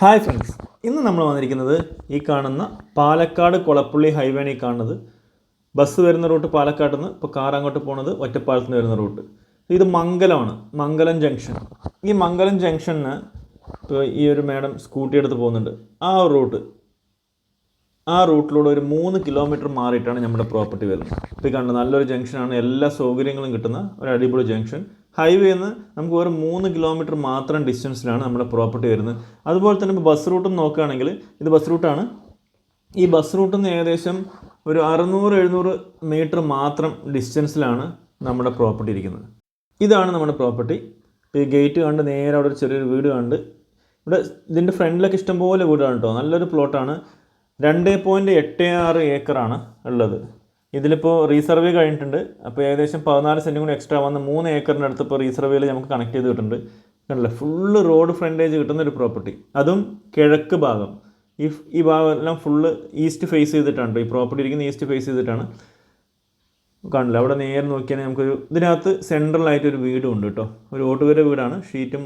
Hi friends, ഇന്ന് നമ്മൾ വന്നിരിക്കുന്നത് ഈ കാണുന്ന പാലക്കാട് കൊളപ്പള്ളി ഹൈവേയാണ് ഈ കാണുന്നത്. ബസ് വരുന്ന റൂട്ട് പാലക്കാട് നിന്ന്, ഇപ്പോൾ കാർ അങ്ങോട്ട് പോകുന്നത് ഒറ്റപ്പാലത്ത് നിന്ന് വരുന്ന റൂട്ട്. ഇത് മംഗലമാണ്, മംഗലം ജംഗ്ഷൻ. ഈ മംഗലം ജംഗ്ഷന് ഇപ്പോൾ ഈ ഒരു മാഡം സ്കൂട്ടി എടുത്ത് പോകുന്നുണ്ട്. ആ റൂട്ടിലൂടെ ഒരു 3 കിലോമീറ്റർ മാറിയിട്ടാണ് നമ്മുടെ പ്രോപ്പർട്ടി വരുന്നത്. ഇപ്പോൾ കാണുന്നത് നല്ലൊരു ജംഗ്ഷനാണ്, എല്ലാ സൗകര്യങ്ങളും കിട്ടുന്ന ഒരു അടിപൊളി ജംഗ്ഷൻ. ഹൈവേയിൽ നിന്ന് നമുക്ക് ഒരു 3 കിലോമീറ്റർ മാത്രം ഡിസ്റ്റൻസിലാണ് നമ്മുടെ പ്രോപ്പർട്ടി വരുന്നത്. അതുപോലെ തന്നെ ഇപ്പോൾ ബസ് റൂട്ട് നോക്കുകയാണെങ്കിൽ ഇത് ബസ് റൂട്ടാണ്. ഈ ബസ് റൂട്ടിൽ നിന്ന് ഏകദേശം ഒരു 600-700 മീറ്റർ മാത്രം ഡിസ്റ്റൻസിലാണ് നമ്മുടെ പ്രോപ്പർട്ടി ഇരിക്കുന്നത്. ഇതാണ് നമ്മുടെ പ്രോപ്പർട്ടി. ഇപ്പോൾ ഈ ഗേറ്റ് കണ്ട് നേരെ അവിടെ ഒരു ചെറിയൊരു വീട് കണ്ട്, ഇവിടെ ഇതിൻ്റെ ഫ്രണ്ടിലൊക്കെ ഇഷ്ടംപോലെ വീടാണ് കേട്ടോ. നല്ലൊരു പ്ലോട്ടാണ്. 2.86 ഏക്കറാണ് ഉള്ളത്. ഇതിലിപ്പോൾ റീസർവേ കഴിഞ്ഞിട്ടുണ്ട്. അപ്പോൾ ഏകദേശം 14 സെൻറ്റും കൂടി എക്സ്ട്രാ വന്ന് 3 ഏക്കറിൻ്റെ അടുത്ത് ഇപ്പോൾ റീസർവേയിൽ നമുക്ക് കണക്ട് ചെയ്ത് കിട്ടുന്നുണ്ട്. കണ്ടില്ലേ, ഫുള്ള് റോഡ് ഫ്രണ്ടേജ് കിട്ടുന്ന ഒരു പ്രോപ്പർട്ടി, അതും കിഴക്ക് ഭാഗം. ഈ ഭാഗം എല്ലാം ഫുള്ള് ഈസ്റ്റ് ഫേസ് ചെയ്തിട്ടാണ്. ഈ പ്രോപ്പർട്ടി ഇരിക്കുന്ന ഈസ്റ്റ് ഫേസ് ചെയ്തിട്ടാണ്. കാണില്ല, അവിടെ നേരെ നോക്കിയാൽ നമുക്കൊരു ഇതിനകത്ത് സെൻട്രലായിട്ടൊരു വീടും ഉണ്ട് കേട്ടോ. ഒരു ഓട്ടുവര വീടാണ്, ഷീറ്റും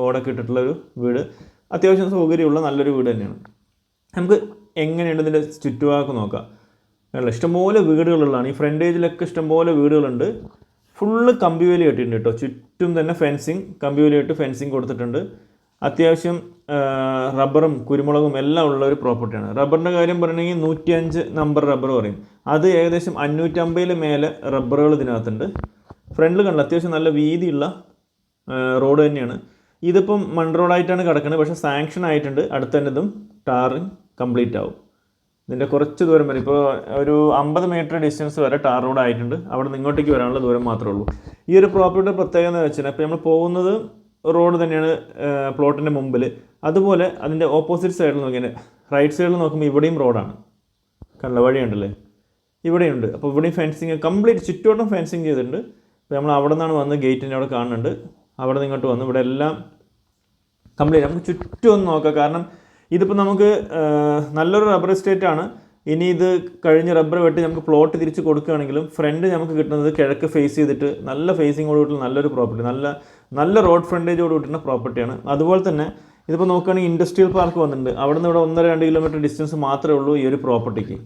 ഓടൊക്കെ ഇട്ടിട്ടുള്ള ഒരു വീട്. അത്യാവശ്യം സൗകര്യമുള്ള നല്ലൊരു വീട് തന്നെയാണ്. നമുക്ക് എങ്ങനെയുണ്ട് ഇതിൻ്റെ ചുറ്റുഭാഗം നോക്കാം. അല്ല, ഇഷ്ടംപോലെ വീടുകളുള്ളതാണ്. ഈ ഫ്രണ്ടേജിലൊക്കെ ഇഷ്ടംപോലെ വീടുകളുണ്ട്. ഫുള്ള് കമ്പിവേലി കെട്ടിയിട്ടുണ്ട് കേട്ടോ. ചുറ്റും തന്നെ ഫെൻസിങ്, കമ്പിവേലി ഇട്ട് ഫെൻസിങ് കൊടുത്തിട്ടുണ്ട്. അത്യാവശ്യം റബ്ബറും കുരുമുളകും എല്ലാം ഉള്ള ഒരു പ്രോപ്പർട്ടിയാണ്. റബ്ബറിൻ്റെ കാര്യം പറയണമെങ്കിൽ 105 നമ്പർ റബ്ബർ പറയും. അത് ഏകദേശം 550 മേലെ റബ്ബറുകൾ ഇതിനകത്തുണ്ട്. ഫ്രണ്ടിൽ കണ്ട അത്യാവശ്യം നല്ല വീതിയുള്ള റോഡ് തന്നെയാണ്. ഇതിപ്പം മൺ റോഡായിട്ടാണ് കിടക്കുന്നത്, പക്ഷേ സാങ്ഷൻ ആയിട്ടുണ്ട്. അടുത്ത് തന്നെ ഇതും ടാറിങ് കംപ്ലീറ്റ് ആവും. ഇതിൻ്റെ കുറച്ച് ദൂരം വരെ, ഇപ്പോൾ ഒരു 50 മീറ്റർ ഡിസ്റ്റൻസ് വരെ ടാർ റോഡ് ആയിട്ടുണ്ട്. അവിടെ നിന്ന് ഇങ്ങോട്ടേക്ക് വരാനുള്ള ദൂരം മാത്രമേ ഉള്ളൂ. ഈ ഒരു പ്രോപ്പർട്ടിയുടെ പ്രത്യേകത എന്ന് വെച്ചാൽ, ഇപ്പോൾ നമ്മൾ പോകുന്നത് റോഡ് തന്നെയാണ് പ്ലോട്ടിൻ്റെ മുമ്പിൽ. അതുപോലെ അതിൻ്റെ ഓപ്പോസിറ്റ് സൈഡിൽ നോക്കിയാൽ റൈറ്റ് സൈഡിൽ നോക്കുമ്പോൾ ഇവിടെയും റോഡാണ്. കണ്ട വഴിയുണ്ടല്ലേ, ഇവിടെയുണ്ട്. അപ്പോൾ ഇവിടെയും ഫെൻസിങ് കംപ്ലീറ്റ് ചുറ്റോട്ടം ഫെൻസിങ് ചെയ്തിട്ടുണ്ട്. അപ്പോൾ നമ്മൾ അവിടെ നിന്നാണ് വന്ന് ഗേറ്റിൻ്റെ അവിടെ കാണുന്നുണ്ട്. അവിടെ നിന്ന് ഇങ്ങോട്ട് വന്ന് ഇവിടെ എല്ലാം കംപ്ലീറ്റ് നമുക്ക് ചുറ്റും ഒന്ന് നോക്കാം. കാരണം ഇതിപ്പോൾ നമുക്ക് നല്ലൊരു റബ്ബർ എസ്റ്റേറ്റ് ആണ്. ഇനി ഇത് കഴിഞ്ഞ് റബ്ബർ വെട്ടി നമുക്ക് പ്ലോട്ട് തിരിച്ച് കൊടുക്കുകയാണെങ്കിലും ഫ്രണ്ട് നമുക്ക് കിട്ടുന്നത് കിഴക്ക് ഫേസ് ചെയ്തിട്ട് നല്ല ഫേസിങ്ങോട് കൂട്ടുള്ള നല്ലൊരു പ്രോപ്പർട്ടി, നല്ല റോഡ് ഫ്രണ്ടേജോട് കൂട്ടുന്ന പ്രോപ്പർട്ടിയാണ്. അതുപോലെ തന്നെ ഇതിപ്പോൾ നോക്കുകയാണെങ്കിൽ ഇൻഡസ്ട്രിയൽ പാർക്ക് വന്നിട്ടുണ്ട്. അവിടെ നിന്ന് ഇവിടെ 1-2 കിലോമീറ്റർ ഡിസ്റ്റൻസ് മാത്രമേ ഉള്ളൂ ഈ ഒരു പ്രോപ്പർട്ടിക്ക്.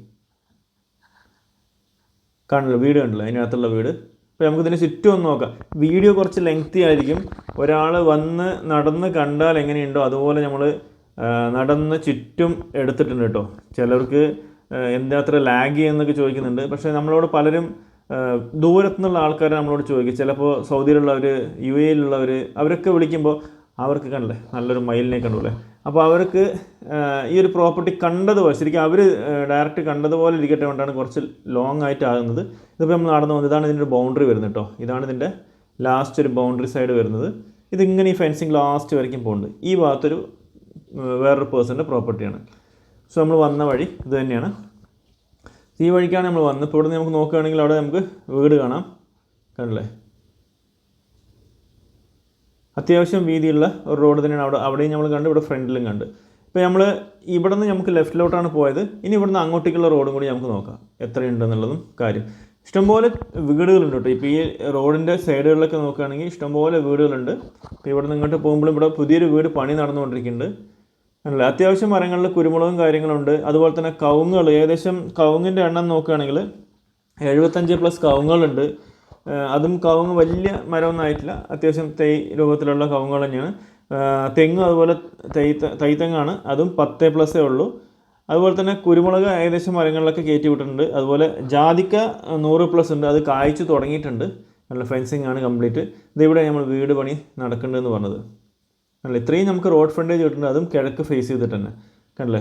കാണില്ല, വീട് കണ്ടില്ല, അതിനകത്തുള്ള വീട്. അപ്പോൾ നമുക്കിതിന് ചുറ്റും ഒന്ന് നോക്കാം. വീഡിയോ കുറച്ച് ലെങ്തി ആയിരിക്കും. ഒരാൾ വന്ന് നടന്ന് കണ്ടാൽ എങ്ങനെയുണ്ടോ അതുപോലെ നമ്മൾ നടന്ന് ചുറ്റും എടുത്തിട്ടുണ്ട് കേട്ടോ. ചിലർക്ക് എന്താ അത്ര ലാഗ് ചെയ്യുന്നൊക്കെ ചോദിക്കുന്നുണ്ട്. പക്ഷേ നമ്മളോട് പലരും ദൂരത്തുനിന്നുള്ള ആൾക്കാരെ നമ്മളോട് ചോദിക്കും. ചിലപ്പോൾ സൗദിയിലുള്ളവർ, UAE-യിലുള്ളവർ, അവരൊക്കെ വിളിക്കുമ്പോൾ അവർക്ക് കണ്ടല്ലേ നല്ലൊരു മയിലിനെ കണ്ടുല്ലേ. അപ്പോൾ അവർക്ക് ഈ ഒരു പ്രോപ്പർട്ടി കണ്ടതുപോലെ, ശരിക്കും അവർ ഡയറക്റ്റ് കണ്ടതുപോലെ ഇരിക്കട്ടെ കൊണ്ടാണ് കുറച്ച് ലോങ് ആയിട്ട് ആകുന്നത്. ഇതിപ്പോൾ നമ്മൾ നടന്നു പോകുന്നത്, ഇതാണ് ഇതിൻ്റെ ഒരു ബൗണ്ടറി വരുന്നത് കേട്ടോ. ഇതാണ് ഇതിൻ്റെ ലാസ്റ്റ് ഒരു ബൗണ്ടറി സൈഡ് വരുന്നത്. ഇതിങ്ങനെ ഈ ഫെൻസിങ് ലാസ്റ്റ് വരയ്ക്കും പോകുന്നുണ്ട്. ഈ ഭാഗത്തൊരു വേറൊരു പേഴ്സൻ്റെ പ്രോപ്പർട്ടിയാണ്. സോ നമ്മൾ വന്ന വഴി ഇത് തന്നെയാണ്. ഈ വഴിക്കാണ് നമ്മൾ വന്നത്. ഇപ്പോൾ ഇവിടെ നമുക്ക് നോക്കുകയാണെങ്കിൽ അവിടെ നമുക്ക് വീട് കാണാം. കണ്ടില്ലേ, അത്യാവശ്യം വീതിയുള്ള ഒരു റോഡ് തന്നെയാണ്. അവിടെയും നമ്മൾ കണ്ട്, ഇവിടെ ഫ്രണ്ടിലും കണ്ട്. ഇപ്പോൾ നമ്മൾ ഇവിടെ നിന്ന് നമുക്ക് ലെഫ്റ്റിലോട്ടാണ് പോയത്. ഇനി ഇവിടുന്ന് അങ്ങോട്ടേക്കുള്ള റോഡും കൂടി നമുക്ക് നോക്കാം എത്രയുണ്ടെന്നുള്ളതും കാര്യം. ഇഷ്ടംപോലെ വീടുകളുണ്ട് കേട്ടോ. ഇപ്പോൾ ഈ റോഡിൻ്റെ സൈഡുകളിലൊക്കെ നോക്കുകയാണെങ്കിൽ ഇഷ്ടംപോലെ വീടുകളുണ്ട്. ഇപ്പോൾ ഇവിടെ നിന്ന് ഇങ്ങോട്ട് പോകുമ്പോഴും ഇവിടെ പുതിയൊരു വീട് പണി നടന്നുകൊണ്ടിരിക്കുന്നുണ്ട്. അല്ല, അത്യാവശ്യം മരങ്ങളിൽ കുരുമുളകും കാര്യങ്ങളുണ്ട്. അതുപോലെ തന്നെ കവുങ്ങുകൾ, ഏകദേശം കവുങ്ങിൻ്റെ എണ്ണം നോക്കുകയാണെങ്കിൽ 75+ കവുങ്ങുകളുണ്ട്. അതും കവുങ്ങ് വലിയ മരമൊന്നും ആയിട്ടില്ല, അത്യാവശ്യം തൈ രൂപത്തിലുള്ള കവുങ്ങുകൾ തന്നെയാണ്. തെങ്ങ് അതുപോലെ തൈത്തെങ്ങാണ്, അതും 10+ ഉള്ളൂ. അതുപോലെ തന്നെ കുരുമുളക് ഏകദേശം മരങ്ങളിലൊക്കെ കയറ്റി വിട്ടിട്ടുണ്ട്. അതുപോലെ ജാതിക്ക 100+ ഉണ്ട്, അത് കായ്ച്ചു തുടങ്ങിയിട്ടുണ്ട്. നല്ല ഫെൻസിങ് ആണ് കംപ്ലീറ്റ്. ഇതിവിടെ നമ്മൾ വീട് പണി നടക്കുന്നുണ്ടെന്ന് പറഞ്ഞത്. അല്ല, ഇത്രയും നമുക്ക് റോഡ് ഫ്രണ്ടേജ് കിട്ടുന്നുണ്ട്, അതും കിഴക്ക് ഫേസ് ചെയ്തിട്ട് തന്നെ. കണ്ടല്ലേ,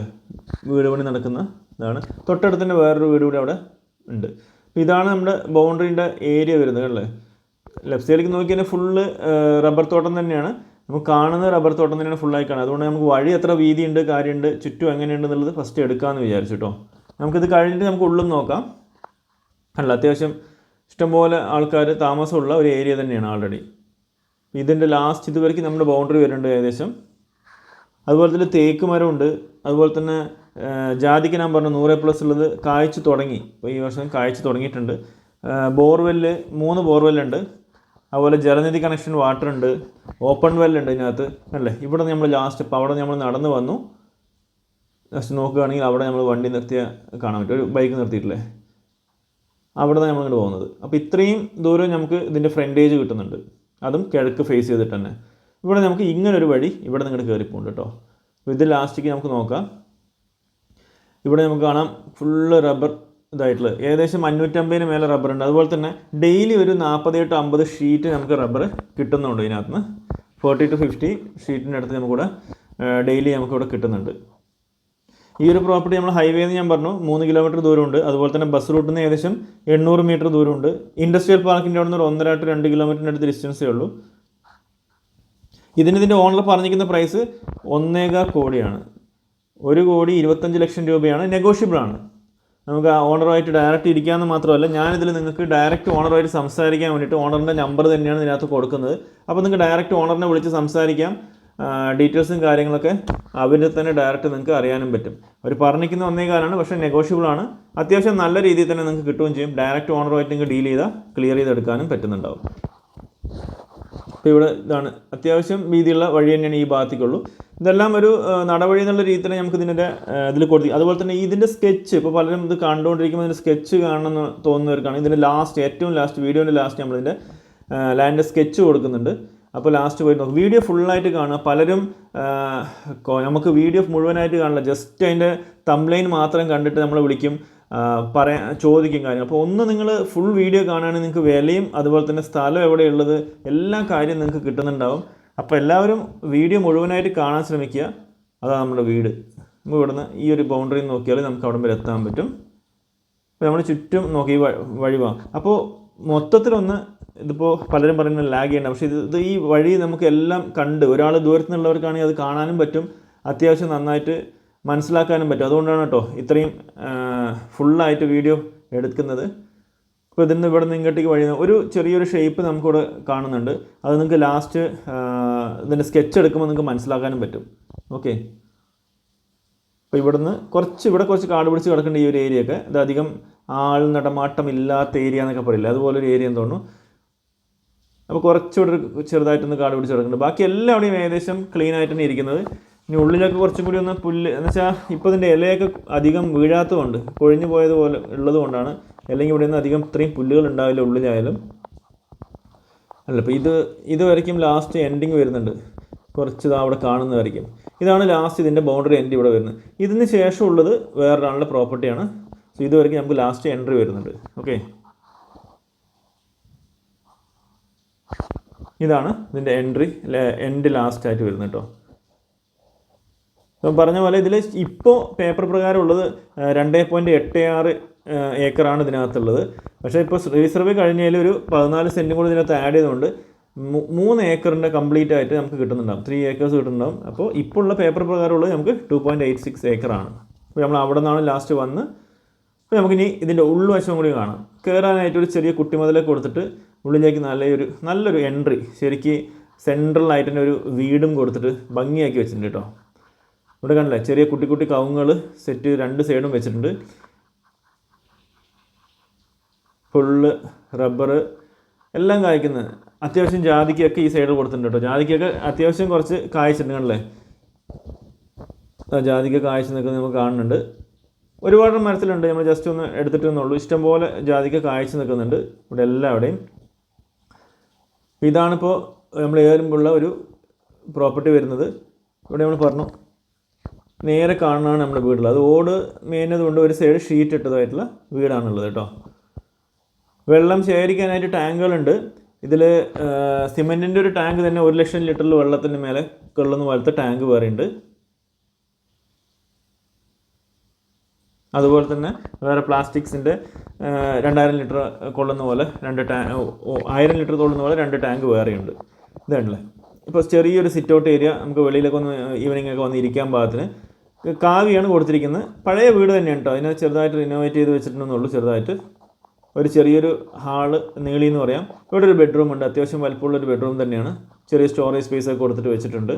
വീട് പണി നടക്കുന്ന ഇതാണ്. തൊട്ടടുത്ത് തന്നെ വേറൊരു വീട് കൂടി അവിടെ ഉണ്ട്. അപ്പോൾ ഇതാണ് നമ്മുടെ ബൗണ്ടറിൻ്റെ ഏരിയ വരുന്നത്. കണ്ടല്ലേ, ലെഫ്റ്റ് സൈഡിലേക്ക് നോക്കിയാൽ ഫുള്ള് റബ്ബർ തോട്ടം തന്നെയാണ്. നമുക്ക് കാണുന്ന റബ്ബർ തോട്ടം തന്നെയാണ് ഫുള്ളായി കാണുന്നത്. അതുകൊണ്ട് നമുക്ക് വഴി എത്ര വീതിയുണ്ട്, കാര്യമുണ്ട്, ചുറ്റും എങ്ങനെയുണ്ടെന്നുള്ളത് ഫസ്റ്റ് എടുക്കാമെന്ന് വിചാരിച്ചു കേട്ടോ. നമുക്കിത് കഴിഞ്ഞിട്ട് നമുക്ക് ഉള്ളും നോക്കാം. അല്ല, അത്യാവശ്യം ഇഷ്ടംപോലെ ആൾക്കാർ താമസമുള്ള ഒരു ഏരിയ തന്നെയാണ് ആൾറെഡി. ഇതിൻ്റെ ലാസ്റ്റ് ഇതുവരെയ്ക്ക് നമ്മുടെ ബൗണ്ടറി വരുന്നുണ്ട് ഏകദേശം. അതുപോലെ തന്നെ തേക്ക് മരമുണ്ട്. അതുപോലെ തന്നെ ജാതിക്ക് ഞാൻ പറഞ്ഞു 100+ ഉള്ളത് കായ്ച്ചു തുടങ്ങി. ഇപ്പോൾ ഈ വർഷം കായ്ച്ചു തുടങ്ങിയിട്ടുണ്ട്. ബോർവെല്ല് 3 ബോർവെല്ലുണ്ട്. അതുപോലെ ജലനിധി കണക്ഷൻ വാട്ടർ ഉണ്ട്, ഓപ്പൺ വെല്ലുണ്ട് ഇതിനകത്ത് അല്ലേ. ഇവിടെ നമ്മൾ ലാസ്റ്റ് ഇപ്പോൾ അവിടെ നമ്മൾ നടന്ന് വന്നു, ജസ്റ്റ് നോക്കുകയാണെങ്കിൽ അവിടെ നമ്മൾ വണ്ടി നിർത്തിയ കാണാൻ പറ്റും, ഒരു ബൈക്ക് നിർത്തിയിട്ടില്ലേ, അവിടെ നിന്ന് നമ്മളിങ്ങോട്ട് പോകുന്നത്. അപ്പോൾ ഇത്രയും ദൂരം നമുക്ക് ഇതിൻ്റെ ഫ്രണ്ടേജ് കിട്ടുന്നുണ്ട്, അതും കിഴക്ക് ഫേസ് ചെയ്തിട്ട് തന്നെ. ഇവിടെ നമുക്ക് ഇങ്ങനൊരു വഴി ഇവിടെ നിന്ന് ഇങ്ങോട്ട് കയറിപ്പോണ്ട് കേട്ടോ. അപ്പോൾ ഇത് ലാസ്റ്റിക്ക് നമുക്ക് നോക്കാം. ഇവിടെ നമുക്ക് കാണാം ഫുള്ള് റബ്ബർ ഇതായിട്ടുള്ളത്, ഏകദേശം 550 മേലെ റബ്ബർ ഉണ്ട്. അതുപോലെ തന്നെ ഡെയിലി ഒരു 40 to 50 ഷീറ്റ് നമുക്ക് റബ്ബർ കിട്ടുന്നുണ്ട് ഇതിനകത്ത് നിന്ന്. 40 to 50 ഷീറ്റിൻ്റെ അടുത്ത് നമുക്കിവിടെ ഡെയിലി നമുക്കിവിടെ കിട്ടുന്നുണ്ട്. ഈ ഒരു പ്രോപ്പർട്ടി നമ്മൾ ഹൈവേ എന്ന് ഞാൻ പറഞ്ഞു 3 കിലോമീറ്റർ ദൂരമുണ്ട്. അതുപോലെ തന്നെ ബസ് റൂട്ടിൽ നിന്ന് ഏകദേശം 800 മീറ്റർ ദൂരമുണ്ട്. ഇൻഡസ്ട്രിയൽ പാർക്കിൻ്റെ അവിടെ നിന്ന് 1.5 to 2 കിലോമീറ്ററിൻ്റെ അടുത്ത് ഡിസ്റ്റൻസേ ഉള്ളൂ. ഇതിൻ്റെ ഓണർ പറഞ്ഞിരിക്കുന്ന പ്രൈസ് 1.25 കോടിയാണ്. 1.25 ലക്ഷം രൂപയാണ്. നെഗോഷ്യബിൾ ആണ്. നമുക്ക് ആ ഓണറുമായിട്ട് ഡയറക്റ്റ് ഇരിക്കാമെന്ന് മാത്രമല്ല, ഞാനിതിൽ നിങ്ങൾക്ക് ഡയറക്റ്റ് ഓണറുമായിട്ട് സംസാരിക്കാൻ വേണ്ടിയിട്ട് ഓണറിൻ്റെ നമ്പർ തന്നെയാണ് ഇതിനകത്ത് കൊടുക്കുന്നത്. അപ്പോൾ നിങ്ങൾക്ക് ഡയറക്റ്റ് ഓണറിനെ വിളിച്ച് സംസാരിക്കാം. ഡീറ്റെയിൽസും കാര്യങ്ങളൊക്കെ അവരിൽ തന്നെ ഡയറക്റ്റ് നിങ്ങൾക്ക് അറിയാനും പറ്റും. അവർ പറഞ്ഞിരിക്കുന്ന 1.25 പക്ഷേ നെഗോഷ്യബിൾ ആണ്. അത്യാവശ്യം നല്ല രീതിയിൽ തന്നെ നിങ്ങൾക്ക് കിട്ടുകയും ചെയ്യും. ഡയറക്റ്റ് ഓണറുമായിട്ട് നിങ്ങൾക്ക് ഡീൽ ചെയ്താൽ ക്ലിയർ ചെയ്തെടുക്കാനും പറ്റുന്നുണ്ടാവും. അപ്പോൾ ഇവിടെ ഇതാണ് അത്യാവശ്യം വീതിയുള്ള വഴി തന്നെയാണ് ഈ ഭാഗത്തേക്കുള്ളൂ. ഇതെല്ലാം ഒരു നടവഴി എന്നുള്ള രീതിയിൽ തന്നെ നമുക്ക് ഇതിൽ കൊടുത്തി. അതുപോലെ തന്നെ ഇതിൻ്റെ സ്കെച്ച് ഇപ്പോൾ പലരും ഇത് കണ്ടുകൊണ്ടിരിക്കുമ്പോൾ ഇതിൻ്റെ സ്കെച്ച് കാണണമെന്ന് തോന്നുന്നവർക്കാണ് ഇതിൻ്റെ ഏറ്റവും ലാസ്റ്റ് വീഡിയോൻ്റെ ലാസ്റ്റ് നമ്മളിതിൻ്റെ ലാൻഡ് സ്കെച്ച് കൊടുക്കുന്നുണ്ട്. അപ്പോൾ ലാസ്റ്റ് പോയി നോക്കും, വീഡിയോ ഫുള്ളായിട്ട് കാണുക. പലരും നമുക്ക് വീഡിയോ മുഴുവനായിട്ട് കാണില്ല, ജസ്റ്റ് അതിൻ്റെ തംബ്ലൈൻ മാത്രം കണ്ടിട്ട് നമ്മളെ വിളിക്കും, ചോദിക്കും കാര്യങ്ങൾ. അപ്പോൾ ഒന്ന് നിങ്ങൾ ഫുൾ വീഡിയോ കാണുകയാണെങ്കിൽ നിങ്ങൾക്ക് വിലയും അതുപോലെ തന്നെ സ്ഥലം എവിടെയുള്ളത് എല്ലാ കാര്യവും നിങ്ങൾക്ക് കിട്ടുന്നുണ്ടാവും. അപ്പോൾ എല്ലാവരും വീഡിയോ മുഴുവനായിട്ട് കാണാൻ ശ്രമിക്കുക. അതാണ് നമ്മുടെ വീട്. നമുക്ക് ഇവിടുന്ന് ഈ ഒരു ബൗണ്ടറി നോക്കിയാൽ നമുക്ക് അവിടെ വരെ എത്താൻ പറ്റും. അപ്പോൾ നമ്മൾ ചുറ്റും നോക്കി വഴി പോകാം. അപ്പോൾ മൊത്തത്തിലൊന്ന് ഇതിപ്പോൾ പലരും പറയുന്നത് ലാഗ് ചെയ്യേണ്ട, പക്ഷേ ഇത് ഈ വഴി നമുക്ക് എല്ലാം കണ്ട് ഒരാൾ ദൂരത്തു നിന്നുള്ളവർക്കാണെങ്കിൽ അത് കാണാനും പറ്റും, അത്യാവശ്യം നന്നായിട്ട് മനസ്സിലാക്കാനും പറ്റും. അതുകൊണ്ടാണ് കേട്ടോ ഇത്രയും ഫുള്ളായിട്ട് വീഡിയോ എടുക്കുന്നത്. അപ്പോൾ ഇതിന്ന് ഇവിടെ നിന്ന് ഇങ്ങോട്ടേക്ക് വഴി ഒരു ചെറിയൊരു ഷേപ്പ് നമുക്കിവിടെ കാണുന്നുണ്ട്. അത് നിങ്ങൾക്ക് ലാസ്റ്റ് ഇതിൻ്റെ സ്കെച്ച് എടുക്കുമ്പോൾ നിങ്ങൾക്ക് മനസ്സിലാക്കാനും പറ്റും. ഓക്കെ, അപ്പോൾ ഇവിടെ കുറച്ച് കാട് പിടിച്ച് കിടക്കേണ്ട ഈ ഒരു ഏരിയയൊക്കെ ഇത് അധികം ആൾ നടമാട്ടമില്ലാത്ത ഏരിയ എന്നൊക്കെ പറയില്ല, അതുപോലെ ഒരു ഏരിയ എന്ന് തോന്നുന്നു. അപ്പോൾ കുറച്ചുകൂടെ ചെറുതായിട്ടൊന്ന് കാട് പിടിച്ച് കിടക്കുന്നുണ്ട്. ബാക്കി എല്ലാവിടെയും ഏകദേശം ക്ലീൻ ആയിട്ട് തന്നെ ഇരിക്കുന്നത്. ഇനി ഉള്ളിലൊക്കെ കുറച്ചും കൂടി ഒന്ന് പുല്ല് എന്ന് വെച്ചാൽ ഇപ്പോൾ ഇതിൻ്റെ ഇലയൊക്കെ അധികം വീഴാത്തതുകൊണ്ട് കൊഴിഞ്ഞു പോയതുപോലെ ഉള്ളത് കൊണ്ടാണ്. അല്ലെങ്കിൽ ഇവിടെ നിന്ന് അധികം ഇത്രയും പുല്ലുകൾ ഉണ്ടാവില്ല ഉള്ളിലായാലും. അല്ല, ഇപ്പോൾ ഇത് വരയ്ക്കും ലാസ്റ്റ് എൻഡിങ് വരുന്നുണ്ട്, കുറച്ച് അവിടെ കാണുന്നതായിരിക്കും. ഇതാണ് ലാസ്റ്റ് ഇതിൻ്റെ ബൗണ്ടറി എൻഡ് ഇവിടെ വരുന്നത്. ഇതിന് ശേഷമുള്ളത് വേറൊരാളുടെ പ്രോപ്പർട്ടിയാണ്. സോ ഇതുവരെയ്ക്കും നമുക്ക് ലാസ്റ്റ് എൻട്രി വരുന്നുണ്ട്. ഓക്കെ, ഇതാണ് ഇതിൻ്റെ എൻഡ് ലാസ്റ്റ് ആയിട്ട് വരുന്നത് കേട്ടോ. പറഞ്ഞ പോലെ ഇതിൽ ഇപ്പോൾ പേപ്പർ പ്രകാരം ഉള്ളത് 2.86 ഏക്കറാണ് ഇതിനകത്തുള്ളത്. പക്ഷേ ഇപ്പോൾ റീസർവേ കഴിഞ്ഞാൽ ഒരു 14 സെൻറ്റും കൂടി ഇതിനകത്ത് ആഡ് ചെയ്തുകൊണ്ട് 3 ഏക്കറിൻ്റെ കംപ്ലീറ്റ് ആയിട്ട് നമുക്ക് കിട്ടുന്നുണ്ടാകും, 3 ഏക്കേഴ്സ് കിട്ടുന്നുണ്ടാകും. അപ്പോൾ ഇപ്പോൾ ഉള്ള പേപ്പർ പ്രകാരമുള്ളത് നമുക്ക് 2.86 ഏക്കറാണ്. അപ്പോൾ നമ്മൾ അവിടെ നിന്നാണ് ലാസ്റ്റ് വന്ന്. അപ്പോൾ നമുക്കിനി ഇതിൻ്റെ ഉൾവശം കൂടി കാണാം. കയറാനായിട്ട് ഒരു ചെറിയ കുട്ടിമതിലൊക്കെ കൊടുത്തിട്ട് ഉള്ളിലേക്ക് നല്ലൊരു എൻട്രി, ശരിക്ക് സെൻട്രലായിട്ട് തന്നെ ഒരു വീടും കൊടുത്തിട്ട് ഭംഗിയാക്കി വെച്ചിട്ടുണ്ട് കേട്ടോ. ഇവിടെ കണ്ടില്ലേ, ചെറിയ കുട്ടി കവുങ്ങുകൾ സെറ്റ് 2 സൈഡും വെച്ചിട്ടുണ്ട്. ഫുള്ള് റബ്ബർ എല്ലാം കായ്ക്കുന്നത്. അത്യാവശ്യം ജാതിക്കൊക്കെ ഈ സൈഡിൽ കൊടുത്തിട്ടുണ്ട് കേട്ടോ. ജാതിക്കൊക്കെ അത്യാവശ്യം കുറച്ച് കായ്ച്ചിട്ടുണ്ട്, കണ്ടല്ലേ, ജാതിക്ക കായ്ച്ച് നിൽക്കുന്നത് നമുക്ക് കാണുന്നുണ്ട്. ഒരുപാട് മരത്തിലുണ്ട്, നമ്മൾ ജസ്റ്റ് ഒന്ന് എടുത്തിട്ടെന്നുള്ളൂ. ഇഷ്ടംപോലെ ജാതിക്ക കായ്ച്ച് നിൽക്കുന്നുണ്ട് ഇവിടെ എല്ലാവിടെയും. ഇതാണിപ്പോൾ നമ്മൾ ഏറുമ്പോഴുള്ള ഒരു പ്രോപ്പർട്ടി വരുന്നത്. ഇവിടെ നമ്മൾ പറഞ്ഞു നേരെ കാണുന്നതാണ് നമ്മുടെ വീടുള്ളത്. അത് ഓട് മേഞ്ഞതുകൊണ്ട് ഒരു സൈഡ് ഷീറ്റ് ഇട്ടതായിട്ടുള്ള വീടാണുള്ളത് കേട്ടോ. വെള്ളം ശേഖരിക്കാനായിട്ട് ടാങ്കുകളുണ്ട്. ഇതിൽ സിമെൻറ്റിൻ്റെ ഒരു ടാങ്ക് തന്നെ 1 ലക്ഷം ലിറ്ററിൽ വെള്ളത്തിൻ്റെ മേലെ കൊള്ളുന്ന പോലത്തെ ടാങ്ക് വേറെ ഉണ്ട്. അതുപോലെ തന്നെ വേറെ പ്ലാസ്റ്റിക്സിൻ്റെ 2000 ലിറ്റർ കൊള്ളുന്ന പോലെ 1000 ലിറ്റർ കൊള്ളുന്ന പോലെ 2 ടാങ്ക് വേറെയുണ്ട്. ഇതാണല്ലേ. ഇപ്പോൾ ചെറിയൊരു സിറ്റ് ഔട്ട് ഏരിയ നമുക്ക് വെളിയിലൊക്കെ ഒന്ന് ഈവനിങ് ഒക്കെ വന്ന് ഇരിക്കാൻ പാകത്തിന് കാവിയാണ് കൊടുത്തിരിക്കുന്നത്. പഴയ വീട് തന്നെയാണ് കേട്ടോ. അതിനെ ചെറുതായിട്ട് റിനോവേറ്റ് ചെയ്ത് വെച്ചിട്ടുണ്ടെന്നുള്ളൂ. ചെറുതായിട്ട് ഒരു ചെറിയൊരു ഹാള് നീളി എന്ന് പറയാം. ഇവിടെ ഒരു ബെഡ്റൂം ഉണ്ട്, അത്യാവശ്യം വലിപ്പമുള്ളൊരു ബെഡ്റൂം തന്നെയാണ്. ചെറിയ സ്റ്റോറേജ് സ്പേസ് ഒക്കെ കൊടുത്തിട്ട് വെച്ചിട്ടുണ്ട്.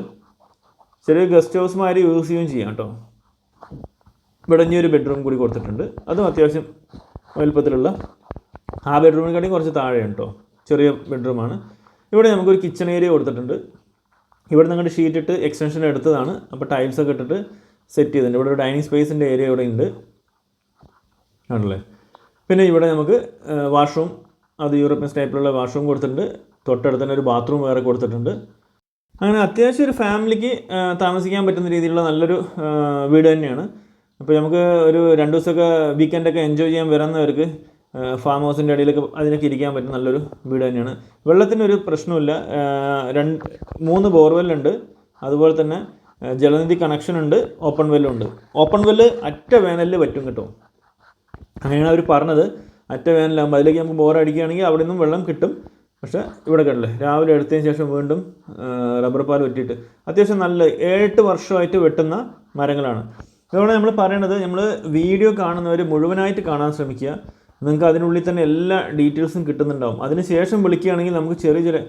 ചെറിയ ഗസ്റ്റ് ഹൗസ് മാതിരി യൂസ് ചെയ്യുകയും ചെയ്യാം കേട്ടോ. ഇവിടെ ഇനി ഒരു ബെഡ്റൂം കൂടി കൊടുത്തിട്ടുണ്ട്, അതും അത്യാവശ്യം വലുപ്പത്തിലുള്ള. ആ ബെഡ്റൂമിനെക്കാട്ടിയും കുറച്ച് താഴെയാണ് കേട്ടോ, ചെറിയ ബെഡ്റൂമാണ്. ഇവിടെ നമുക്കൊരു കിച്ചൺ ഏരിയ കൊടുത്തിട്ടുണ്ട്. ഇവിടെ നിങ്ങളുടെ ഷീറ്റ് ഇട്ട് എക്സ്റ്റൻഷൻ എടുത്തതാണ്. അപ്പോൾ ടൈൽസൊക്കെ ഇട്ടിട്ട് സെറ്റ് ചെയ്തിട്ടുണ്ട്. ഇവിടെ ഒരു ഡൈനിങ് സ്പേസിൻ്റെ ഏരിയ ഇവിടെ ഉണ്ട് ആണല്ലേ. പിന്നെ ഇവിടെ നമുക്ക് വാഷ്റൂം, അത് യൂറോപ്യൻ ടൈപ്പിലുള്ള വാഷ്റൂം കൊടുത്തിട്ടുണ്ട്. തൊട്ടടുത്ത് തന്നെ ഒരു ബാത്റൂം വേറെ കൊടുത്തിട്ടുണ്ട്. അങ്ങനെ അത്യാവശ്യം ഒരു ഫാമിലിക്ക് താമസിക്കാൻ പറ്റുന്ന രീതിയിലുള്ള നല്ലൊരു വീട് തന്നെയാണ്. അപ്പോൾ നമുക്ക് ഒരു 2 ദിവസമൊക്കെ വീക്കെൻഡൊക്കെ എൻജോയ് ചെയ്യാൻ വരുന്നവർക്ക് ഫാം ഹൗസിൻ്റെ അടിയിലൊക്കെ അതിനൊക്കെ ഇരിക്കാൻ പറ്റുന്ന നല്ലൊരു വീട് തന്നെയാണ്. വെള്ളത്തിനൊരു പ്രശ്നമില്ല. 3 ബോർവെല്ലുണ്ട്. അതുപോലെ തന്നെ ജലനിധി കണക്ഷൻ ഉണ്ട്, ഓപ്പൺ വെല്ലുണ്ട്. ഓപ്പൺ വെല്ല് അറ്റ വേനലിൽ പറ്റും കേട്ടോ. അങ്ങനെയാണ് അവർ പറഞ്ഞത്. അറ്റ വേനലാകുമ്പോൾ അതിലേക്ക് നമുക്ക് ബോർ അടിക്കുകയാണെങ്കിൽ അവിടെ നിന്നും വെള്ളം കിട്ടും. പക്ഷേ ഇവിടെ കണ്ടില്ലേ, രാവിലെ എടുത്തതിന് ശേഷം വീണ്ടും റബ്ബർ പാൽ വെട്ടിയിട്ട് അത്യാവശ്യം നല്ല 7-8 വർഷമായിട്ട് വെട്ടുന്ന മരങ്ങളാണ്. അതുകൊണ്ട് നമ്മൾ പറയണത്, നമ്മൾ വീഡിയോ കാണുന്നവർ മുഴുവനായിട്ട് കാണാൻ ശ്രമിക്കുക. നിങ്ങൾക്ക് അതിനുള്ളിൽ തന്നെ എല്ലാ ഡീറ്റെയിൽസും കിട്ടുന്നുണ്ടാവും. അതിന് ശേഷം വിളിക്കുകയാണെങ്കിൽ നമുക്ക് ചെറിയ ചെറിയ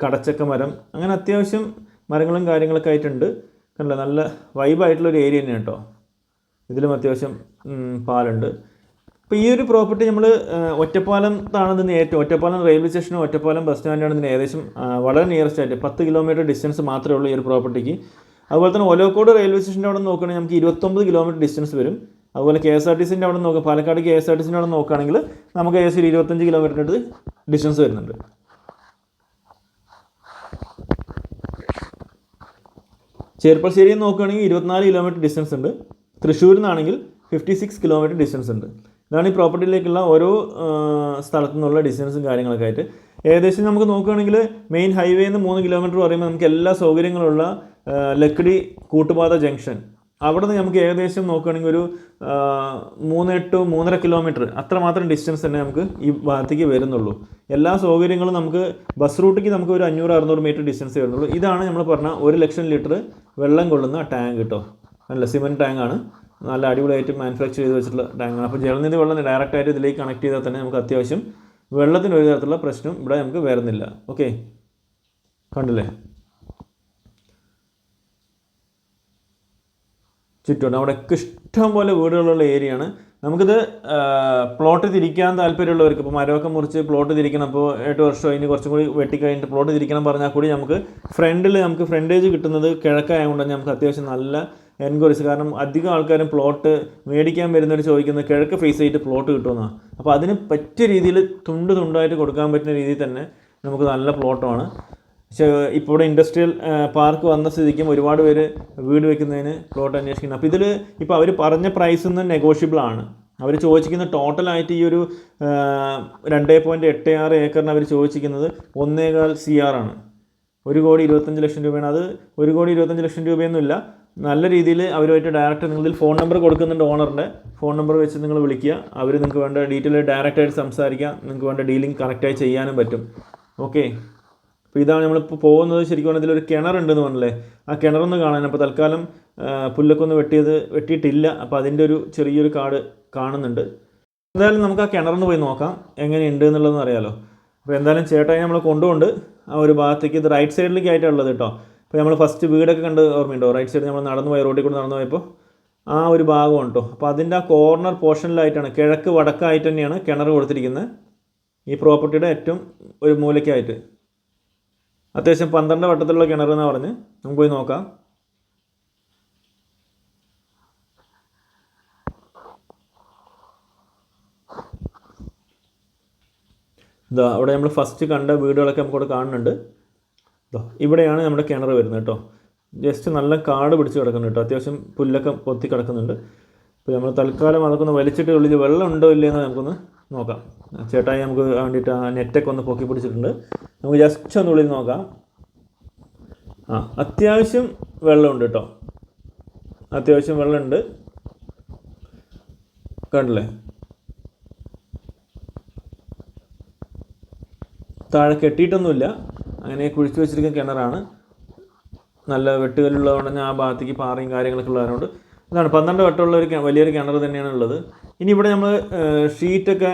കടച്ചക്ക മരം, അങ്ങനെ അത്യാവശ്യം മരങ്ങളും കാര്യങ്ങളൊക്കെ ആയിട്ടുണ്ട്. കണ്ടില്ല, നല്ല വൈബായിട്ടുള്ളൊരു ഏരിയ തന്നെയാണ് കേട്ടോ. ഇതിലും അത്യാവശ്യം പാലുണ്ട്. അപ്പോൾ ഈ ഒരു പ്രോപ്പർട്ടി നമ്മൾ ഒറ്റപ്പാലം താണെന്ന് ഏറ്റവും, ഒറ്റപ്പാലം റെയിൽവേ സ്റ്റേഷനും ഒറ്റപ്പാലം ബസ് സ്റ്റാൻഡാണ് ഇതിന് ഏകദേശം വളരെ നിയറസ്റ്റ് ആയിട്ട് 10 കിലോമീറ്റർ ഡിസ്റ്റൻസ് മാത്രമേ ഉള്ളൂ ഈ ഒരു പ്രോപ്പർട്ടിക്ക്. അതുപോലെ തന്നെ ഒലവക്കോട് റെയിൽവേ സ്റ്റേഷൻ്റെ അവിടെ നോക്കുകയാണെങ്കിൽ നമുക്ക് 29 കിലോമീറ്റർ ഡിസ്റ്റൻസ് വരും. അതുപോലെ KSRTCൻ്റെ അവിടെ നോക്കുക, പാലക്കാട് KSRTCൻ്റെ അവിടെ നോക്കുകയാണെങ്കിൽ നമുക്ക് ഏകദേശം 25 കിലോമീറ്ററിൻ്റെ അടുത്ത് ഡിസ്റ്റൻസ് വരുന്നുണ്ട്. ചെർപ്പശ്ശേരിയിൽ നോക്കുകയാണെങ്കിൽ 24 കിലോമീറ്റർ ഡിസ്റ്റൻസ് ഉണ്ട്. തൃശ്ശൂരിൽ നിന്നാണെങ്കിൽ 56 കിലോമീറ്റർ ഡിസ്റ്റൻസ് ഉണ്ട്. ഇതാണ് ഈ പ്രോപ്പർട്ടിയിലേക്കുള്ള ഓരോ സ്ഥലത്തു നിന്നുള്ള ഡിസ്റ്റൻസും കാര്യങ്ങളൊക്കെ ആയിട്ട്. ഏകദേശം നമുക്ക് നോക്കുകയാണെങ്കിൽ മെയിൻ ഹൈവേയിൽ നിന്ന് 3 കിലോമീറ്റർ പറയുമ്പോൾ നമുക്ക് എല്ലാ സൗകര്യങ്ങളുള്ള ലക്കിടി കൂട്ടുപാത ജംഗ്ഷൻ, അവിടെ നിന്ന് നമുക്ക് ഏകദേശം നോക്കുകയാണെങ്കിൽ ഒരു 3-3.5 കിലോമീറ്റർ അത്രമാത്രം ഡിസ്റ്റൻസ് തന്നെ നമുക്ക് ഈ ഭാഗത്തേക്ക് വരുന്നുള്ളൂ. എല്ലാ സൗകര്യങ്ങളും നമുക്ക് ബസ് റൂട്ടിലേക്ക് നമുക്ക് ഒരു 500-600 മീറ്റർ ഡിസ്റ്റൻസ് വരുന്നുള്ളൂ. ഇതാണ് നമ്മൾ പറഞ്ഞ 1 ലക്ഷം ലിറ്റർ വെള്ളം കൊള്ളുന്ന ടാങ്ക് കേട്ടോ. നല്ല സിമൻറ്റ് ടാങ്കാണ്, നല്ല അടിപൊളിയായിട്ട് മാനുഫാക്ചർ ചെയ്ത് വെച്ചിട്ടുള്ള ടാങ്കാണ്. അപ്പോൾ ജലനിധി വെള്ളം ഡയറക്റ്റായിട്ട് ഇതിലേക്ക് കണക്ട് ചെയ്താൽ തന്നെ നമുക്ക് അത്യാവശ്യം വെള്ളത്തിന് ഒരു തരത്തിലുള്ള പ്രശ്നം ഇവിടെ നമുക്ക് വരുന്നില്ല. ഓക്കെ, കണ്ടില്ലേ, ചുറ്റുണ്ട്. അവിടെയൊക്കെ ഇഷ്ടം പോലെ വീടുകളുള്ള ഏരിയയാണ്. നമുക്കിത് പ്ലോട്ട് തിരിക്കാൻ താല്പര്യമുള്ളവർക്ക്, ഇപ്പോൾ മരമൊക്കെ മുറിച്ച് പ്ലോട്ട് തിരിക്കണം, അപ്പോൾ 8 വർഷം അതിന് കുറച്ചും കൂടി വെട്ടിക്കഴിഞ്ഞിട്ട് പ്ലോട്ട് തിരിക്കണം പറഞ്ഞാൽ കൂടി നമുക്ക് നമുക്ക് ഫ്രണ്ടേജ് കിട്ടുന്നത് കിഴക്കായതുകൊണ്ട് തന്നെ നമുക്ക് അത്യാവശ്യം നല്ല എൻക്വയറീസ്. കാരണം അധികം ആൾക്കാരും പ്ലോട്ട് മേടിക്കാൻ വരുന്നവർ ചോദിക്കുന്നത് കിഴക്ക് ഫേസ് ചെയ്തിട്ട് പ്ലോട്ട് കിട്ടുമെന്നാണ്. അപ്പോൾ അതിന് പറ്റിയ രീതിയിൽ തുണ്ടായിട്ട് കൊടുക്കാൻ പറ്റുന്ന രീതിയിൽ തന്നെ നമുക്ക് നല്ല പ്ലോട്ടുമാണ്. പക്ഷേ ഇപ്പോൾ ഇവിടെ ഇൻഡസ്ട്രിയൽ പാർക്ക് വന്ന സ്ഥിതിക്കും ഒരുപാട് പേര് വീട് വെക്കുന്നതിന് പ്ലോട്ട് അന്വേഷിക്കുന്നത്. അപ്പോൾ ഇതിൽ ഇപ്പോൾ അവർ പറഞ്ഞ പ്രൈസിൽ നിന്ന് നെഗോഷ്യബിൾ ആണ്. അവർ ചോദിച്ചിരിക്കുന്ന ടോട്ടലായിട്ട് ഈ ഒരു 2.86 ഏക്കറിന് അവർ ചോദിച്ചിരിക്കുന്നത് 1.25 CR ആണ്. 1,25,00,000 രൂപയാണ്. അത് 1,25,00,000 രൂപയൊന്നുമില്ല. നല്ല രീതിയിൽ അവരുമായിട്ട് ഡയറക്റ്റ് നിങ്ങളിൽ ഫോൺ നമ്പർ കൊടുക്കുന്നുണ്ട്, ഓണറിൻ്റെ ഫോൺ നമ്പർ വെച്ച് നിങ്ങൾ വിളിക്കുക. അവർ നിങ്ങൾക്ക് വേണ്ട ഡീറ്റെയിൽ ഡയറക്റ്റായിട്ട് സംസാരിക്കുക, നിങ്ങൾക്ക് വേണ്ട ഡീലിംഗ് കറക്റ്റായി ചെയ്യാനും പറ്റും. ഓക്കെ, അപ്പോൾ ഇതാണ് നമ്മളിപ്പോൾ പോകുന്നത്. ശരിക്കും പറഞ്ഞാൽ ഇതിലൊരു കിണറുണ്ടെന്ന് പറഞ്ഞില്ലേ, ആ കിണറൊന്ന് കാണാൻ. അപ്പോൾ തൽക്കാലം പുല്ലൊക്കെ ഒന്ന് വെട്ടിയിട്ടില്ല. അപ്പോൾ അതിൻ്റെ ഒരു ചെറിയൊരു കാട് കാണുന്നുണ്ട്. എന്തായാലും നമുക്ക് ആ കിണറൊന്ന് പോയി നോക്കാം എങ്ങനെയുണ്ട് എന്നുള്ളതെന്ന് അറിയാമല്ലോ. അപ്പോൾ എന്തായാലും ചേട്ടായി നമ്മൾ കൊണ്ടുകൊണ്ട് ആ ഒരു ഭാഗത്തേക്ക്, ഇത് റൈറ്റ് സൈഡിലേക്ക് ആയിട്ടുള്ളത് കേട്ടോ. അപ്പോൾ നമ്മൾ ഫസ്റ്റ് വീടൊക്കെ കണ്ട് ഓർമ്മയുണ്ടോ? റൈറ്റ് സൈഡ് നമ്മൾ നടന്നു പോയി, റോഡിൽ കൂടെ നടന്നു പോയപ്പോൾ ആ ഒരു ഭാഗമാണ് കേട്ടോ. അപ്പോൾ അതിൻ്റെ ആ കോർണർ പോർഷനിലായിട്ടാണ്, കിഴക്ക് വടക്കായിട്ട് തന്നെയാണ് കിണർ കൊടുത്തിരിക്കുന്നത്. ഈ പ്രോപ്പർട്ടിയുടെ ഏറ്റവും ഒരു മൂലയ്ക്കായിട്ട് അത്യാവശ്യം 12 വട്ടത്തിലുള്ള കിണറെന്നാണ് പറഞ്ഞ്. നമുക്ക് പോയി നോക്കാം. ഇതാ അവിടെ നമ്മൾ ഫസ്റ്റ് കണ്ട വീടുകളൊക്കെ നമുക്കിവിടെ കാണുന്നുണ്ട്. ഇവിടെയാണ് നമ്മുടെ കിണർ വരുന്നത് കേട്ടോ. ജസ്റ്റ് നല്ല കാട് പിടിച്ച് കിടക്കുന്നുണ്ട് കേട്ടോ. അത്യാവശ്യം പുല്ലൊക്കെ പൊത്തി കിടക്കുന്നുണ്ട്. അപ്പോൾ നമ്മൾ തൽക്കാലം അതൊക്കെ ഒന്ന് വലിച്ചിട്ട് ഉള്ളിൽ വെള്ളം ഉണ്ടോ ഇല്ലയെന്ന് നമുക്കൊന്ന് നോക്കാം. ചേട്ടായി നമുക്ക് വേണ്ടിയിട്ട് ആ നെറ്റൊക്കെ ഒന്ന് പൊക്കി പിടിച്ചിട്ടുണ്ട്. നമുക്ക് ജസ്റ്റ് ഒന്ന് ഉള്ളിൽ നോക്കാം. അത്യാവശ്യം വെള്ളമുണ്ട് കേട്ടോ. അത്യാവശ്യം വെള്ളമുണ്ട്, കണ്ടില്ലേ. താഴെ കെട്ടിയിട്ടൊന്നുമില്ല, അങ്ങനെ കുഴിച്ച് വെച്ചിരിക്കുന്ന കിണറാണ്. നല്ല വെട്ടുകല്ലുള്ളതുകൊണ്ട് തന്നെ ആ ഭാഗത്തേക്ക് പാറയും കാര്യങ്ങളൊക്കെ ഉള്ളതുകൊണ്ട് ഇതാണ് 12 വട്ടമുള്ള ഒരു വലിയൊരു കിണർ തന്നെയാണ് ഉള്ളത്. ഇനി ഇവിടെ നമ്മൾ ഷീറ്റൊക്കെ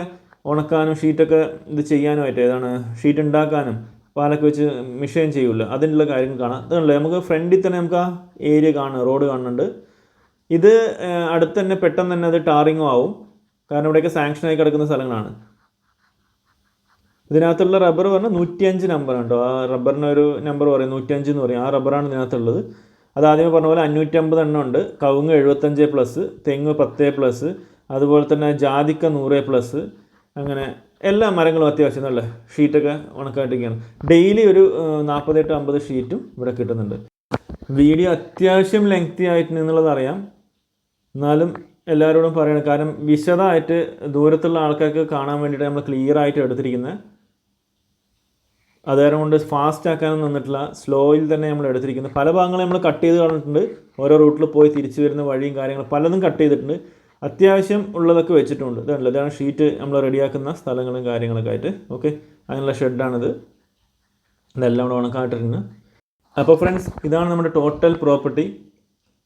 ഉണക്കാനും ഷീറ്റൊക്കെ ഇത് ചെയ്യാനുമായിട്ട്, ഏതാണ് ഷീറ്റ് ഉണ്ടാക്കാനും പാലൊക്കെ വെച്ച് മിഷീൻ ചെയ്യൂല, അതിനുള്ള കാര്യങ്ങൾ കാണാം. അതുകൊണ്ടല്ലേ നമുക്ക് ഫ്രണ്ടിൽ തന്നെ നമുക്ക് ആ ഏരിയ റോഡ് കാണുന്നുണ്ട്. ഇത് അടുത്ത് തന്നെ പെട്ടെന്ന് തന്നെ അത് ടാറിങ്ങും ആവും. കാരണം ഇവിടെയൊക്കെ സാങ്ഷനായി കിടക്കുന്ന സ്ഥലങ്ങളാണ്. ഇതിനകത്തുള്ള റബ്ബർ പറഞ്ഞാൽ 105 നമ്പറാണ് കേട്ടോ. ആ റബ്ബറിനൊരു നമ്പർ പറയും 105 എന്ന് പറയും. ആ റബ്ബറാണ് ഇതിനകത്തുള്ളത്. അത് ആദ്യമേ പറഞ്ഞ പോലെ 550 എണ്ണം ഉണ്ട്. കവുങ്ങ് 75+, തെങ്ങ് 10+, അതുപോലെ തന്നെ ജാതിക്ക 100+, അങ്ങനെ എല്ലാ മരങ്ങളും അത്യാവശ്യം നല്ല ഷീറ്റൊക്കെ ഉണക്കായിട്ടിരിക്കുകയാണ്. ഡെയിലി ഒരു 48-50 ഷീറ്റും ഇവിടെ കിട്ടുന്നുണ്ട്. വീഡിയോ അത്യാവശ്യം ലെങ്തി ആയിട്ട് എന്നുള്ളത് അറിയാം, എന്നാലും എല്ലാവരോടും പറയണം. കാരണം വിശദമായിട്ട് ദൂരത്തുള്ള ആൾക്കാർക്ക് കാണാൻ വേണ്ടിയിട്ട് നമ്മൾ ക്ലിയർ ആയിട്ട് എടുത്തിരിക്കുന്നത്. അതുകാരം കൊണ്ട് ഫാസ്റ്റ് ആക്കാനൊന്നും നിന്നിട്ടില്ല, സ്ലോയിൽ തന്നെ നമ്മൾ എടുത്തിരിക്കുന്നത്. പല ഭാഗങ്ങളും നമ്മൾ കട്ട് ചെയ്ത് കളഞ്ഞിട്ടുണ്ട്. ഓരോ റൂട്ടിൽ പോയി തിരിച്ചു വരുന്ന വഴിയും കാര്യങ്ങളും പലതും കട്ട് ചെയ്തിട്ടുണ്ട്. അത്യാവശ്യം ഉള്ളതൊക്കെ വെച്ചിട്ടുണ്ട്. ഇതാണ് ഷീറ്റ് നമ്മൾ റെഡിയാക്കുന്ന സ്ഥലങ്ങളും കാര്യങ്ങളൊക്കെ ആയിട്ട്. ഓക്കെ, അതിനുള്ള ഷെഡാണിത്. ഇതെല്ലാം കൂടെ ഉണക്കായിട്ടിരുന്നു. അപ്പോൾ ഫ്രണ്ട്സ്, ഇതാണ് നമ്മുടെ ടോട്ടൽ പ്രോപ്പർട്ടി.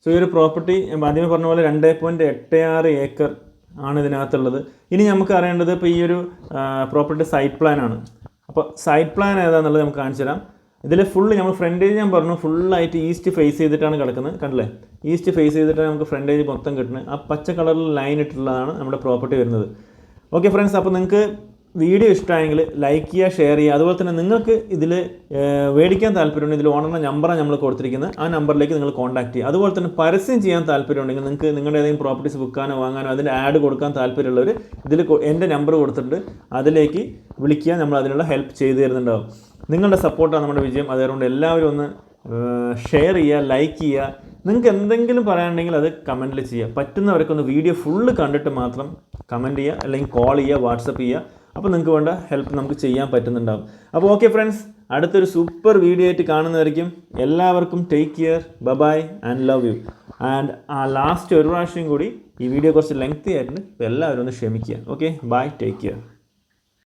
സോ ഈ ഒരു പ്രോപ്പർട്ടി ആദ്യമേ പറഞ്ഞ പോലെ 2.86 ഏക്കർ ആണ് ഇതിനകത്തുള്ളത്. ഇനി നമുക്ക് അറിയേണ്ടത് ഇപ്പോൾ ഈ ഒരു പ്രോപ്പർട്ടി സൈറ്റ് പ്ലാൻ ആണ്. അപ്പോൾ സൈറ്റ് പ്ലാൻ ഏതാണെന്നുള്ളത് നമുക്ക് കാണിച്ചു തരാം. ഇതിൽ ഫുള്ള് നമ്മൾ ഫ്രണ്ടേജ് ഞാൻ പറഞ്ഞു ഫുള്ളായിട്ട് ഈസ്റ്റ് ഫേസ് ചെയ്തിട്ടാണ് കിടക്കുന്നത്. കണ്ടില്ലേ, ഈസ്റ്റ് ഫേസ് ചെയ്തിട്ടാണ് നമുക്ക് ഫ്രണ്ടേജ് മൊത്തം കിട്ടുന്നത്. ആ പച്ച കളറിൽ ലൈൻ ഇട്ടുള്ളതാണ് നമ്മുടെ പ്രോപ്പർട്ടി വരുന്നത്. ഓക്കെ ഫ്രണ്ട്സ്, അപ്പോൾ നിങ്ങൾക്ക് വീഡിയോ ഇഷ്ടമായെങ്കിൽ ലൈക്ക് ചെയ്യുക, ഷെയർ ചെയ്യുക. അതുപോലെ തന്നെ നിങ്ങൾക്ക് ഇതിൽ മേടിക്കാൻ താല്പര്യമുണ്ടെങ്കിൽ ഇതിൽ ഓണറിൻ്റെ നമ്പറാണ് നമ്മൾ കൊടുത്തിരിക്കുന്നത്. ആ നമ്പറിലേക്ക് നിങ്ങൾ കോൺടാക്ട് ചെയ്യുക. അതുപോലെ തന്നെ പരസ്യം ചെയ്യാൻ താല്പര്യമുണ്ടെങ്കിൽ നിങ്ങൾക്ക് നിങ്ങളുടെ ഏതെങ്കിലും പ്രോപ്പർട്ടീസ് വിൽക്കാനോ വാങ്ങാനോ അതിൻ്റെ ആഡ് കൊടുക്കാൻ താല്പര്യമുള്ളവർ ഇതിൽ എൻ്റെ നമ്പർ കൊടുത്തിട്ടുണ്ട്, അതിലേക്ക് വിളിക്കുക. നമ്മൾ അതിനുള്ള ഹെൽപ്പ് ചെയ്തു തരുന്നുണ്ടാവും. നിങ്ങളുടെ സപ്പോർട്ടാണ് നമ്മുടെ വിജയം. അതുകൊണ്ട് എല്ലാവരും ഒന്ന് ഷെയർ ചെയ്യുക, ലൈക്ക് ചെയ്യുക. നിങ്ങൾക്ക് എന്തെങ്കിലും പറയാനുണ്ടെങ്കിൽ അത് കമൻറ്റിൽ ചെയ്യുക. പറ്റുന്നവർക്കൊന്ന് വീഡിയോ ഫുള്ള് കണ്ടിട്ട് മാത്രം കമൻറ്റ് ചെയ്യുക, അല്ലെങ്കിൽ കോൾ ചെയ്യുക, വാട്സപ്പ് ചെയ്യുക. അപ്പോൾ നിങ്ങൾക്ക് വേണ്ട ഹെൽപ്പ് നമുക്ക് ചെയ്യാൻ പറ്റുന്നുണ്ടാവും. അപ്പോൾ ഓക്കെ ഫ്രണ്ട്സ്, അടുത്തൊരു സൂപ്പർ വീഡിയോ ആയിട്ട് കാണുന്നതായിരിക്കും. എല്ലാവർക്കും take care, bye and love you. And ആ ലാസ്റ്റ് ഒരു പ്രാവശ്യം കൂടി ഈ വീഡിയോ കുറച്ച് ലെങ്തി ആയിട്ടുണ്ട്. എല്ലാവരും ഒന്ന് ക്ഷമിക്കുക. Okay, bye, take care.